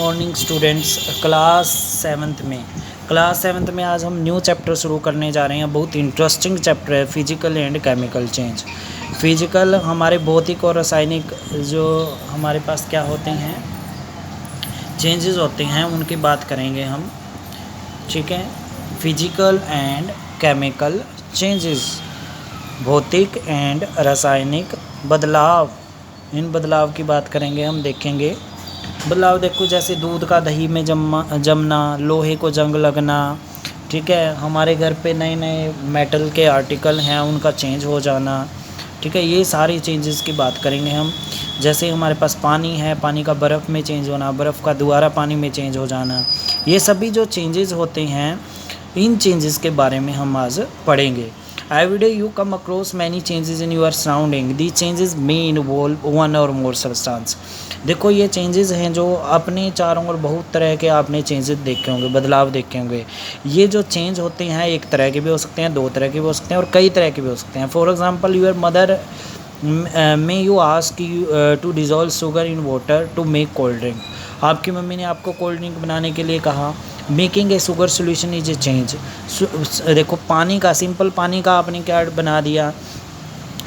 Morning students. Class seventh में आज हम न्यू चैप्टर शुरू करने जा रहे हैं। बहुत इंटरेस्टिंग चैप्टर है, physical and chemical change. Physical हमारे भौतिक और रासायनिक जो हमारे पास क्या होते हैं, चेंजेस होते हैं, उनकी बात करेंगे हम। ठीक है, फिजिकल एंड केमिकल चेंजेस, भौतिक एंड रासायनिक बदलाव, इन बदलाव की बात करेंगे हम। देखेंगे बदलाव, देखो जैसे दूध का दही में जमना, लोहे को जंग लगना। ठीक है, हमारे घर पे नए नए मेटल के आर्टिकल हैं, उनका चेंज हो जाना। ठीक है, ये सारी चेंजेस की बात करेंगे हम। जैसे हमारे पास पानी है, पानी का बर्फ़ में चेंज होना, बर्फ़ का दोबारा पानी में चेंज हो जाना, ये सभी जो चेंजेस होते हैं, इन चेंजेस के बारे में हम आज पढ़ेंगे। Every day you come across many changes in your surrounding. These changes may involve one or more substance. देखो ये चेंजेस हैं जो अपने चारों ओर बहुत तरह के आपने चेंजेस देखे होंगे, बदलाव देखे होंगे। ये जो चेंज होते हैं एक तरह के भी हो सकते हैं, दो तरह के भी हो सकते हैं और कई तरह के भी हो सकते हैं। For example your mother may you ask you to dissolve sugar in water to make cold drink. आपकी मम्मी ने आपको कोल्ड ड्रिंक बनाने के लिए कहा। Making a sugar solution is a change. देखो पानी का, सिंपल पानी का आपने क्या बना दिया,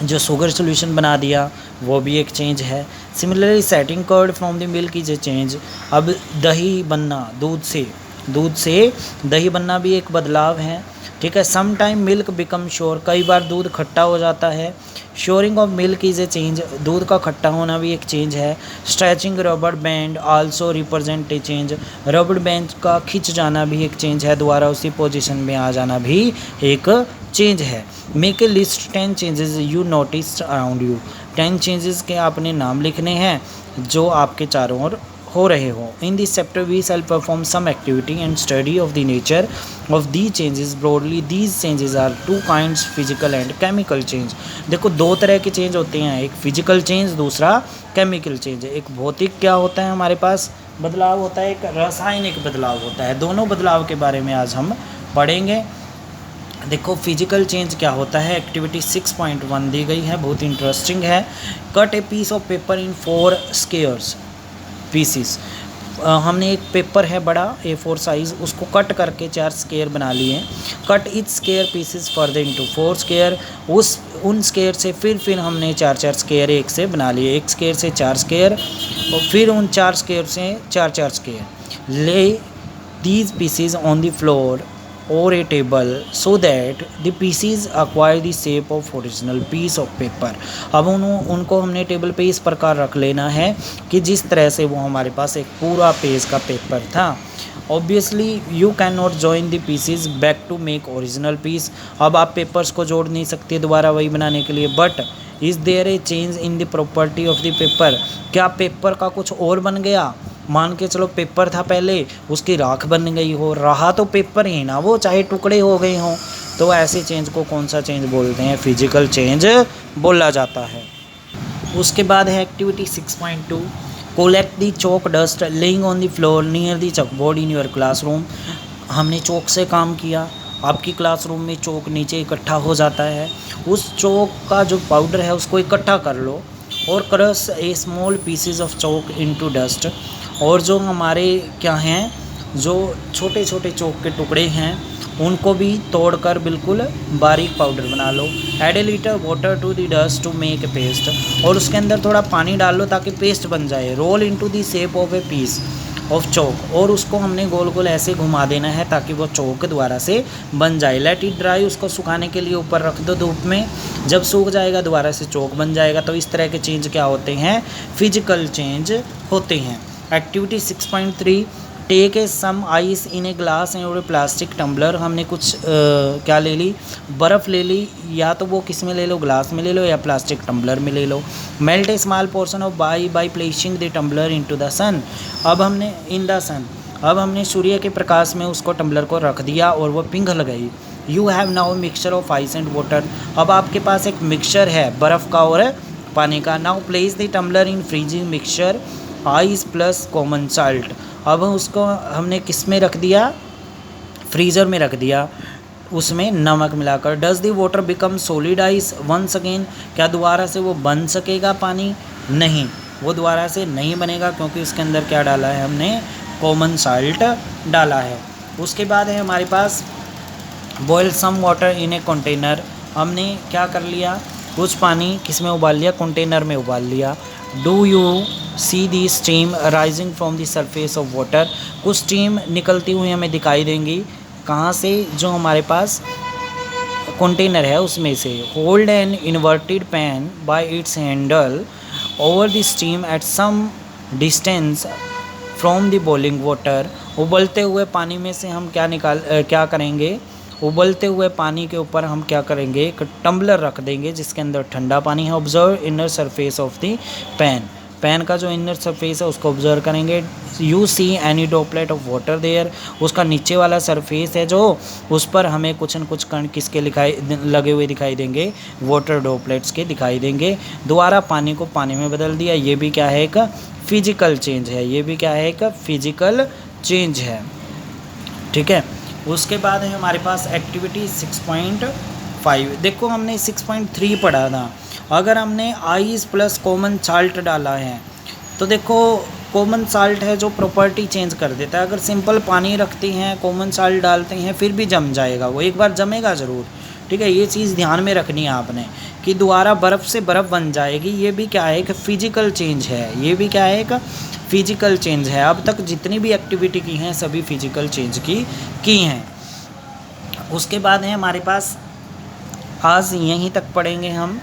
जो शुगर सोल्यूशन बना दिया, वो भी एक चेंज है। Similarly setting curd from the milk is a change. अब दही बनना, दूध से दही बनना भी एक बदलाव है। ठीक है, some time milk become sour, कई बार दूध खट्टा हो जाता है। Souring of milk is a change, दूध का खट्टा होना भी एक चेंज है। Stretching rubber band also represent a change, rubber band का खिंच जाना भी एक चेंज है, दोबारा उसी पोजीशन में आ जाना भी एक चेंज है। Make a list 10 changes you notice around you. 10 changes के आपने नाम लिखने हैं जो आपके चारों ओर हो रहे हो। In this chapter we shall perform some activity and study of the nature of the changes. Broadly these changes are two kinds, physical and chemical change. देखो दो तरह के चेंज होते हैं, एक फिजिकल चेंज, दूसरा केमिकल चेंज। एक भौतिक क्या होता है हमारे पास बदलाव होता है, एक रासायनिक बदलाव होता है। दोनों बदलाव के बारे में आज हम पढ़ेंगे। देखो फिजिकल चेंज क्या होता है, एक्टिविटी 6.1 दी गई है, बहुत इंटरेस्टिंग है। Cut a piece of paper in 4 squares pieces. हमने एक पेपर है बड़ा A4 साइज़, उसको कट करके 4 स्क्वायर बना लिए। Cut etch square pieces further into 4 square. उन स्क्वायर से फिर हमने 4 स्क्वायर एक से बना लिए, एक स्क्वायर से 4 स्क्वायर और फिर उन 4 स्क्वायर से 4 square. Lay these pieces on the floor or a table so that the pieces acquire the shape of original piece of paper. अब उनको हमने टेबल पे इस प्रकार रख लेना है कि जिस तरह से वो हमारे पास एक पूरा पेज का पेपर था। Obviously you can not join the pieces back to make original piece. अब आप पेपर्स को जोड़ नहीं सकते दोबारा वही बनाने के लिए। But is there a change in the property of the paper, क्या पेपर का कुछ और बन गया? मान के चलो पेपर था पहले, उसकी राख बन गई हो, रहा तो पेपर ही ना वो, चाहे टुकड़े हो गए हों। तो ऐसे चेंज को कौन सा चेंज बोलते हैं? फिजिकल चेंज बोला जाता है। उसके बाद है activity 6.2, collect the Chowk dust laying on the floor near the chalkboard in your classroom. हमने चौक से काम किया, आपकी क्लासरूम में चौक नीचे इकट्ठा हो जाता है, उस चौक का जो पाउडर है उसको इकट्ठा कर लो और crush A small pieces of chalk into dust. और जो हमारे क्या हैं, जो छोटे छोटे चौक के टुकड़े हैं, उनको भी तोड़कर बिल्कुल बारीक पाउडर बना लो। Add a litre water to the dust to make a paste, और उसके अंदर थोड़ा पानी डाल लो ताकि पेस्ट बन जाए। Roll into the shape of a piece of chalk, और उसको हमने गोल गोल ऐसे घुमा देना है ताकि वो चौक दोबारा से बन जाए। लेट इट ड्राई, उसको सुखाने के लिए ऊपर रख दो धूप में, जब सूख जाएगा दोबारा से चौक बन जाएगा। तो इस तरह के चेंज क्या होते हैं? फिजिकल चेंज होते हैं। Activity 6.3, take a some ice in a glass और ए प्लास्टिक टम्बलर। हमने कुछ क्या ले ली, बर्फ़ ले ली, या तो वो किस में ले लो, ग्लास में ले लो या प्लास्टिक टम्बलर में ले लो। Melt a small portion of by placing the tumbler into the sun. अब हमने सूर्य के प्रकाश में उसको टम्बलर को रख दिया और वो पिघल गई। You have now mixture of ice and water. अब आपके पास एक मिक्सचर है बर्फ़ का और पानी का। Now place the tumbler in freezing mixture ice plus common salt. अब उसको हमने किस में रख दिया? फ्रीज़र में रख दिया, उसमें नमक मिलाकर। Does the water become solid ice once again. क्या दोबारा से वो बन सकेगा पानी? नहीं, वो दोबारा से नहीं बनेगा क्योंकि उसके अंदर क्या डाला है हमने? कॉमन साल्ट डाला है। उसके बाद है हमारे पास boil some water in a container. हमने क्या कर लिया, कुछ पानी किस में उबाल लिया, कंटेनर में उबाल लिया। Do you see the steam rising from the surface of water. कुछ स्टीम निकलती हुई हमें दिखाई देंगी, कहाँ से, जो हमारे पास कंटेनर है उसमें से। Hold an inverted pan by its handle over the steam at some distance from the boiling water. उबलते हुए पानी में से हम क्या करेंगे, उबलते हुए पानी के ऊपर हम क्या करेंगे, एक टम्बलर रख देंगे जिसके अंदर ठंडा पानी है। Observe inner surface of the pan. Pan का जो इनर सरफेस है उसको ऑब्जर्व करेंगे। You see any droplet of water there. उसका नीचे वाला सरफेस है जो, उस पर हमें कुछ न कुछ कण किसके लगे हुए दिखाई देंगे, वाटर ड्रॉपलेट्स के दिखाई देंगे। दोबारा पानी को पानी में बदल दिया। ये भी क्या है, एक फिजिकल चेंज है। ये भी क्या है, एक फिजिकल चेंज है। ठीक है। उसके बाद है हमारे पास एक्टिविटी 6.5। देखो हमने 6.3 पढ़ा था। अगर हमने आइस प्लस कॉमन साल्ट डाला है तो देखो कॉमन साल्ट है जो प्रॉपर्टी चेंज कर देता है। अगर सिंपल पानी रखते हैं, कॉमन साल्ट डालते हैं, फिर भी जम जाएगा, वो एक बार जमेगा ज़रूर। ठीक है, ये चीज़ ध्यान में रखनी है आपने कि दोबारा बर्फ़ से बर्फ़ बन जाएगी। ये भी क्या है, एक फिजिकल चेंज है। ये भी क्या है, एक फिजिकल चेंज है। अब तक जितनी भी एक्टिविटी की हैं सभी फिजिकल चेंज की हैं। उसके बाद है हमारे पास, आज यहीं तक पढ़ेंगे हम।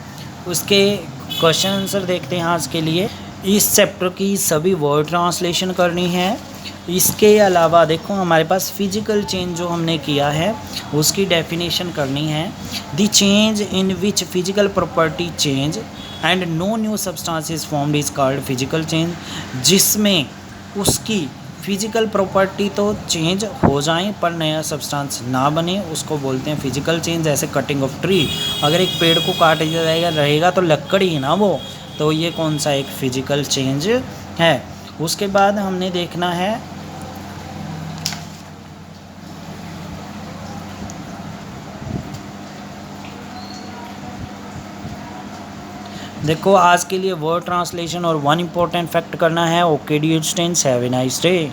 उसके क्वेश्चन आंसर देखते हैं आज के लिए। इस चैप्टर की सभी वर्ड ट्रांसलेशन करनी है। इसके अलावा देखो हमारे पास फिजिकल चेंज जो हमने किया है उसकी डेफिनेशन करनी है। The change in which physical property change and no new substances formed is called physical change. जिसमें उसकी फिजिकल प्रॉपर्टी तो चेंज हो जाए पर नया सब्सटेंस ना बने, उसको बोलते हैं फिजिकल चेंज। जैसे कटिंग ऑफ ट्री, अगर एक पेड़ को काट दिया जाएगा रहेगा तो लकड़ी ही ना वो, तो ये कौन सा एक फिजिकल चेंज है। उसके बाद हमने देखना है देखो आज के लिए वर्ड ट्रांसलेशन और वन इम्पोर्टेंट फैक्ट करना है। Okay dear students, have a nice day.